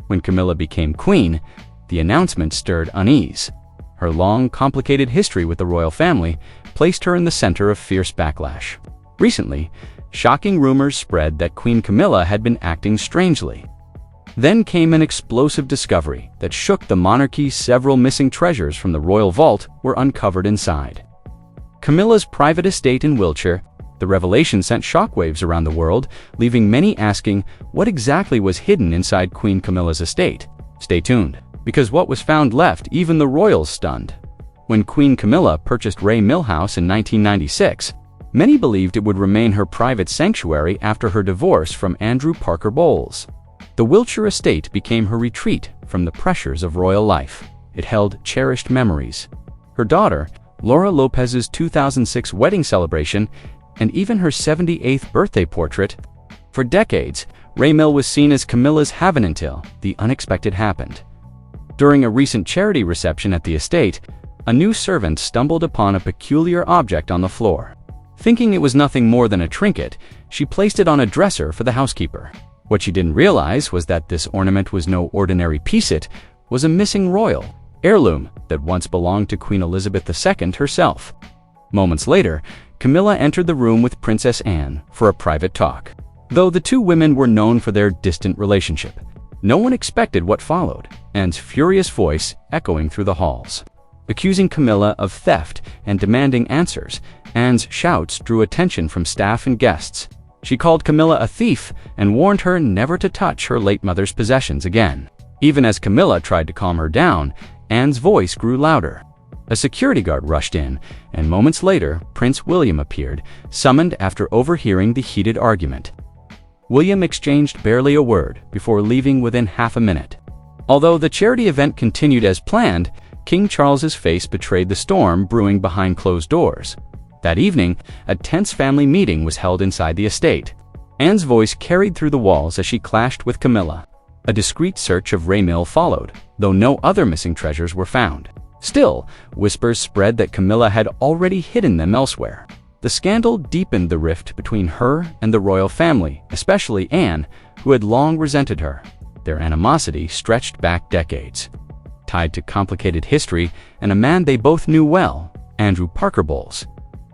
When Camilla became queen, the announcement stirred unease. Her long, complicated history with the royal family placed her in the center of fierce backlash. Recently, shocking rumors spread that Queen Camilla had been acting strangely. Then came an explosive discovery that shook the monarchy. Several missing treasures from the royal vault were uncovered inside Camilla's private estate in Wiltshire. The revelation sent shockwaves around the world, leaving many asking what exactly was hidden inside Queen Camilla's estate. Stay tuned, because what was found left even the royals stunned. When Queen Camilla purchased Ray Mill House in 1996, many believed it would remain her private sanctuary after her divorce from Andrew Parker Bowles. The Wiltshire estate became her retreat from the pressures of royal life. It held cherished memories. Her daughter, Laura Lopez's 2006 wedding celebration, and even her 78th birthday portrait. For decades, Ray Mill was seen as Camilla's haven until the unexpected happened. During a recent charity reception at the estate, a new servant stumbled upon a peculiar object on the floor. Thinking it was nothing more than a trinket, she placed it on a dresser for the housekeeper. What she didn't realize was that this ornament was no ordinary piece. It was a missing royal heirloom that once belonged to Queen Elizabeth II herself. Moments later, Camilla entered the room with Princess Anne for a private talk. Though the two women were known for their distant relationship, no one expected what followed, Anne's furious voice echoing through the halls. Accusing Camilla of theft and demanding answers, Anne's shouts drew attention from staff and guests. She called Camilla a thief and warned her never to touch her late mother's possessions again. Even as Camilla tried to calm her down, Anne's voice grew louder. A security guard rushed in, and moments later, Prince William appeared, summoned after overhearing the heated argument. William exchanged barely a word before leaving within half a minute. Although the charity event continued as planned, King Charles's face betrayed the storm brewing behind closed doors. That evening, a tense family meeting was held inside the estate. Anne's voice carried through the walls as she clashed with Camilla. A discreet search of Ray Mill followed, though no other missing treasures were found. Still, whispers spread that Camilla had already hidden them elsewhere. The scandal deepened the rift between her and the royal family, especially Anne, who had long resented her. Their animosity stretched back decades. Tied to complicated history and a man they both knew well, Andrew Parker Bowles.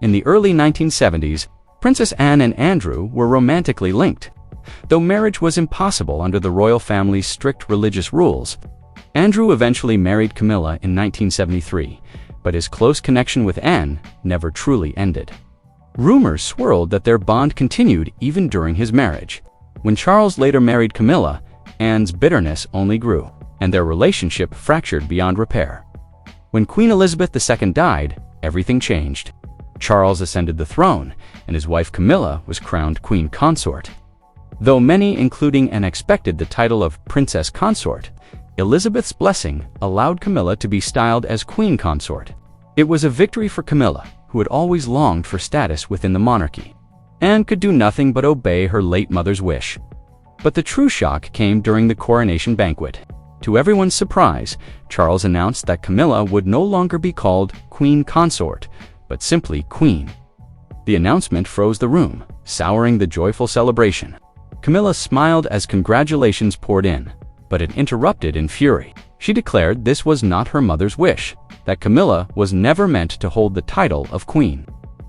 In the early 1970s, Princess Anne and Andrew were romantically linked. Though marriage was impossible under the royal family's strict religious rules, Andrew eventually married Camilla in 1973, but his close connection with Anne never truly ended. Rumors swirled that their bond continued even during his marriage. When Charles later married Camilla, Anne's bitterness only grew, and their relationship fractured beyond repair. When Queen Elizabeth II died, everything changed. Charles ascended the throne, and his wife Camilla was crowned Queen Consort. Though many, including Anne, expected the title of Princess Consort, Elizabeth's blessing allowed Camilla to be styled as Queen Consort. It was a victory for Camilla, who had always longed for status within the monarchy. Anne could do nothing but obey her late mother's wish. But the true shock came during the coronation banquet. To everyone's surprise, Charles announced that Camilla would no longer be called Queen Consort, but simply Queen. The announcement froze the room, souring the joyful celebration. Camilla smiled as congratulations poured in, but it interrupted in fury. She declared this was not her mother's wish, that Camilla was never meant to hold the title of queen.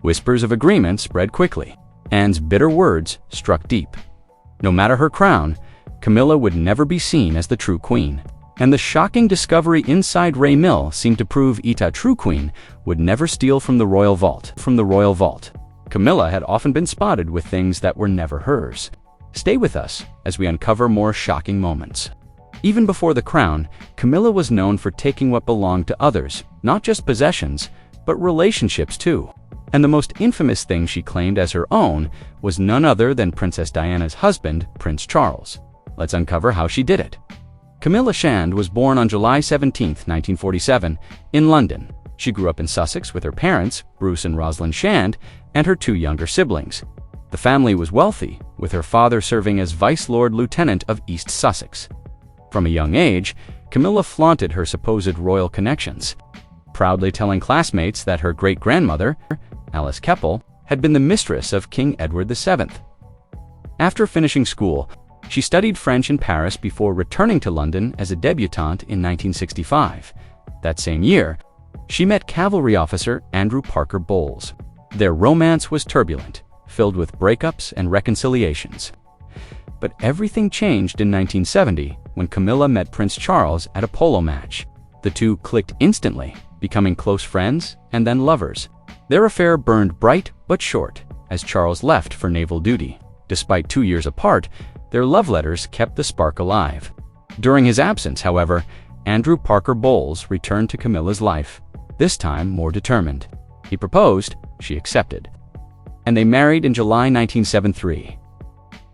Whispers of agreement spread quickly. Anne's bitter words struck deep. No matter her crown, Camilla would never be seen as the true queen. And the shocking discovery inside Ray Mill seemed to prove Ita, true queen, would never steal from the royal vault. Camilla had often been spotted with things that were never hers. Stay with us as we uncover more shocking moments. Even before the crown, Camilla was known for taking what belonged to others, not just possessions, but relationships too. And the most infamous thing she claimed as her own was none other than Princess Diana's husband, Prince Charles. Let's uncover how she did it. Camilla Shand was born on July 17, 1947, in London. She grew up in Sussex with her parents, Bruce and Rosalind Shand, and her two younger siblings. The family was wealthy, with her father serving as Vice Lord Lieutenant of East Sussex. From a young age, Camilla flaunted her supposed royal connections, proudly telling classmates that her great-grandmother, Alice Keppel, had been the mistress of King Edward VII. After finishing school, She studied French in Paris before returning to London as a debutante in 1965. That same year, she met cavalry officer Andrew Parker Bowles. Their romance was turbulent, filled with breakups and reconciliations. But everything changed in 1970 when Camilla met Prince Charles at a polo match. The two clicked instantly, becoming close friends and then lovers. Their affair burned bright but short as Charles left for naval duty. Despite 2 years apart, their love letters kept the spark alive. During his absence, however, Andrew Parker Bowles returned to Camilla's life, this time more determined. He proposed, she accepted, and they married in July 1973.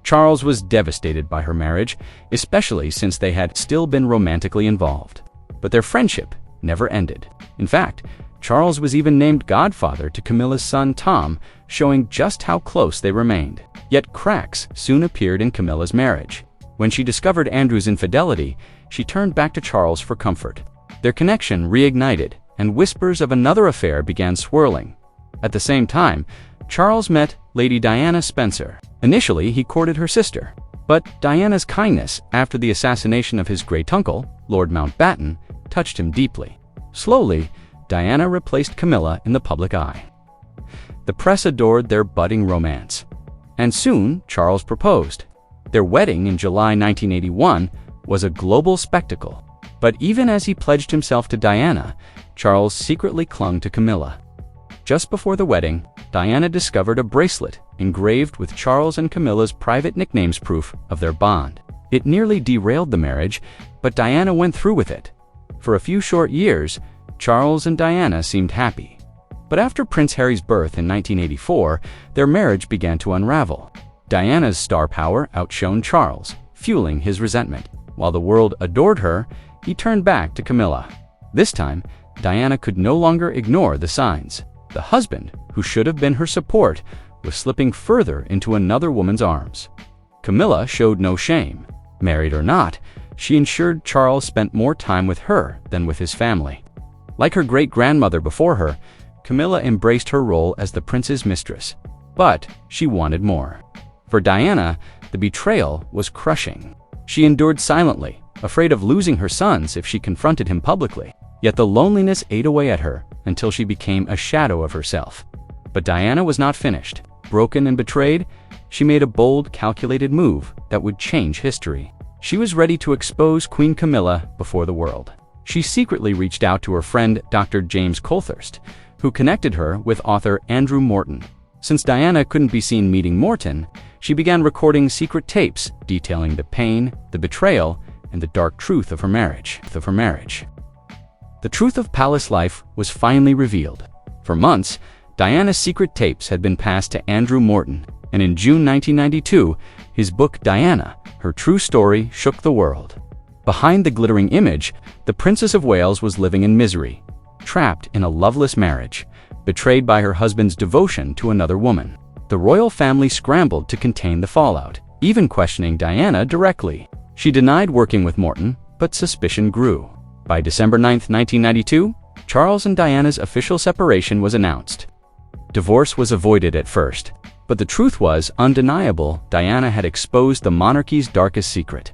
Charles was devastated by her marriage, especially since they had still been romantically involved. But their friendship never ended. In fact, Charles was even named godfather to Camilla's son Tom, showing just how close they remained. Yet cracks soon appeared in Camilla's marriage. When she discovered Andrew's infidelity, she turned back to Charles for comfort. Their connection reignited, and whispers of another affair began swirling. At the same time, Charles met Lady Diana Spencer. Initially, he courted her sister, but Diana's kindness after the assassination of his great-uncle, Lord Mountbatten, touched him deeply. Slowly, Diana replaced Camilla in the public eye. The press adored their budding romance, and soon Charles proposed. Their wedding in July 1981 was a global spectacle. But even as he pledged himself to Diana, Charles secretly clung to Camilla. Just before the wedding, Diana discovered a bracelet engraved with Charles and Camilla's private nicknames, proof of their bond. It nearly derailed the marriage, but Diana went through with it. For a few short years, Charles and Diana seemed happy. But after Prince Harry's birth in 1984, their marriage began to unravel. Diana's star power outshone Charles, fueling his resentment. While the world adored her, he turned back to Camilla. This time, Diana could no longer ignore the signs. The husband, who should have been her support, was slipping further into another woman's arms. Camilla showed no shame. Married or not, she ensured Charles spent more time with her than with his family. Like her great-grandmother before her, Camilla embraced her role as the prince's mistress. But she wanted more. For Diana, the betrayal was crushing. She endured silently, afraid of losing her sons if she confronted him publicly. Yet the loneliness ate away at her until she became a shadow of herself. But Diana was not finished. Broken and betrayed, she made a bold, calculated move that would change history. She was ready to expose Queen Camilla before the world. She secretly reached out to her friend Dr. James Colthurst, who connected her with author Andrew Morton. Since Diana couldn't be seen meeting Morton, she began recording secret tapes detailing the pain, the betrayal, and the dark truth of her marriage. The truth of palace life was finally revealed. For months, Diana's secret tapes had been passed to Andrew Morton, and in June 1992, his book Diana, Her True Story, shook the world. Behind the glittering image, the Princess of Wales was living in misery, trapped in a loveless marriage, betrayed by her husband's devotion to another woman. The royal family scrambled to contain the fallout, even questioning Diana directly. She denied working with Morton, but suspicion grew. By December 9, 1992, Charles and Diana's official separation was announced. Divorce was avoided at first, but the truth was undeniable. Diana had exposed the monarchy's darkest secret.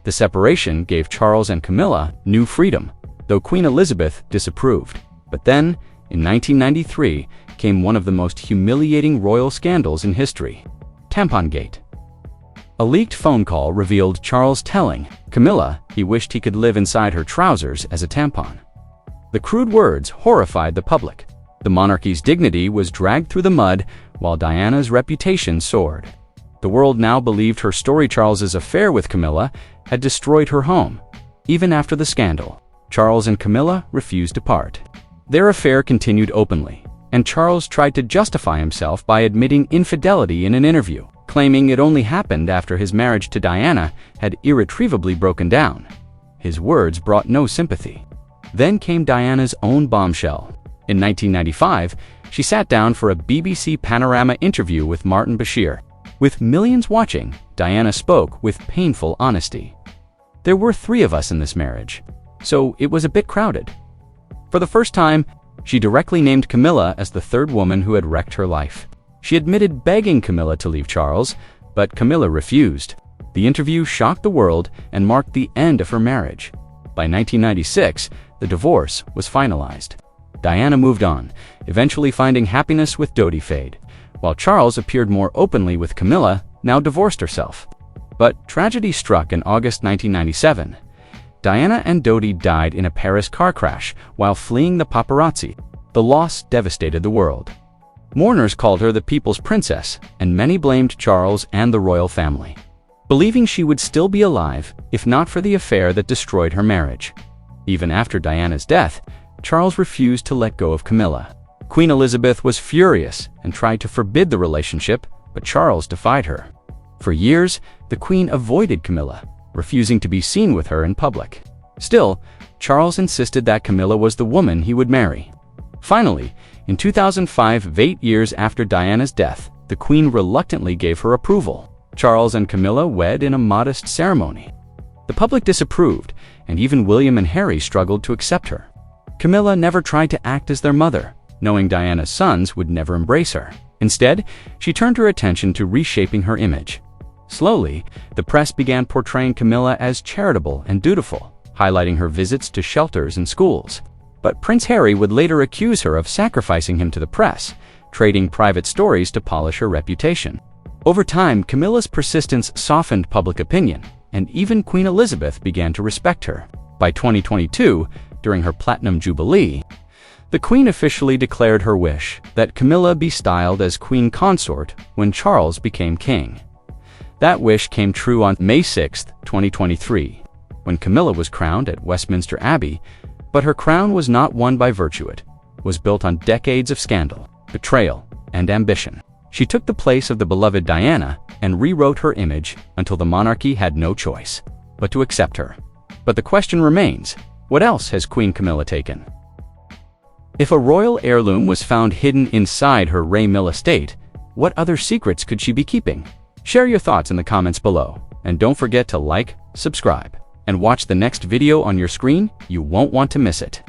The separation gave Charles and Camilla new freedom, though Queen Elizabeth disapproved. But then, in 1993, came one of the most humiliating royal scandals in history: Tampongate. A leaked phone call revealed Charles telling Camilla he wished he could live inside her trousers as a tampon. The crude words horrified the public. The monarchy's dignity was dragged through the mud, while Diana's reputation soared. The world now believed her story. Charles's affair with Camilla had destroyed her home. Even after the scandal, Charles and Camilla refused to part. Their affair continued openly, and Charles tried to justify himself by admitting infidelity in an interview, claiming it only happened after his marriage to Diana had irretrievably broken down. His words brought no sympathy. Then came Diana's own bombshell. In 1995, she sat down for a BBC Panorama interview with Martin Bashir. With millions watching, Diana spoke with painful honesty. There were 3 of us in this marriage, so it was a bit crowded. For the first time, she directly named Camilla as the 3rd woman who had wrecked her life. She admitted begging Camilla to leave Charles, but Camilla refused. The interview shocked the world and marked the end of her marriage. By 1996, the divorce was finalized. Diana moved on, eventually finding happiness with Dodi Fade, while Charles appeared more openly with Camilla, now divorced herself. But tragedy struck in August 1997. Diana and Dodi died in a Paris car crash while fleeing the paparazzi. The loss devastated the world. Mourners called her the People's Princess, and many blamed Charles and the royal family, believing she would still be alive if not for the affair that destroyed her marriage. Even after Diana's death, Charles refused to let go of Camilla. Queen Elizabeth was furious and tried to forbid the relationship, but Charles defied her. For years, the Queen avoided Camilla, refusing to be seen with her in public. Still, Charles insisted that Camilla was the woman he would marry. Finally, in 2005, 8 years after Diana's death, the Queen reluctantly gave her approval. Charles and Camilla wed in a modest ceremony. The public disapproved, and even William and Harry struggled to accept her. Camilla never tried to act as their mother, knowing Diana's sons would never embrace her. Instead, she turned her attention to reshaping her image. Slowly, the press began portraying Camilla as charitable and dutiful, highlighting her visits to shelters and schools. But Prince Harry would later accuse her of sacrificing him to the press, trading private stories to polish her reputation. Over time, Camilla's persistence softened public opinion, and even Queen Elizabeth began to respect her. By 2022, during her Platinum Jubilee, the Queen officially declared her wish that Camilla be styled as Queen Consort when Charles became king. That wish came true on May 6, 2023, when Camilla was crowned at Westminster Abbey, but her crown was not won by virtue. It was built on decades of scandal, betrayal, and ambition. She took the place of the beloved Diana and rewrote her image until the monarchy had no choice but to accept her. But the question remains, what else has Queen Camilla taken? If a royal heirloom was found hidden inside her Ray Mill estate, what other secrets could she be keeping? Share your thoughts in the comments below, and don't forget to like, subscribe, and watch the next video on your screen. You won't want to miss it.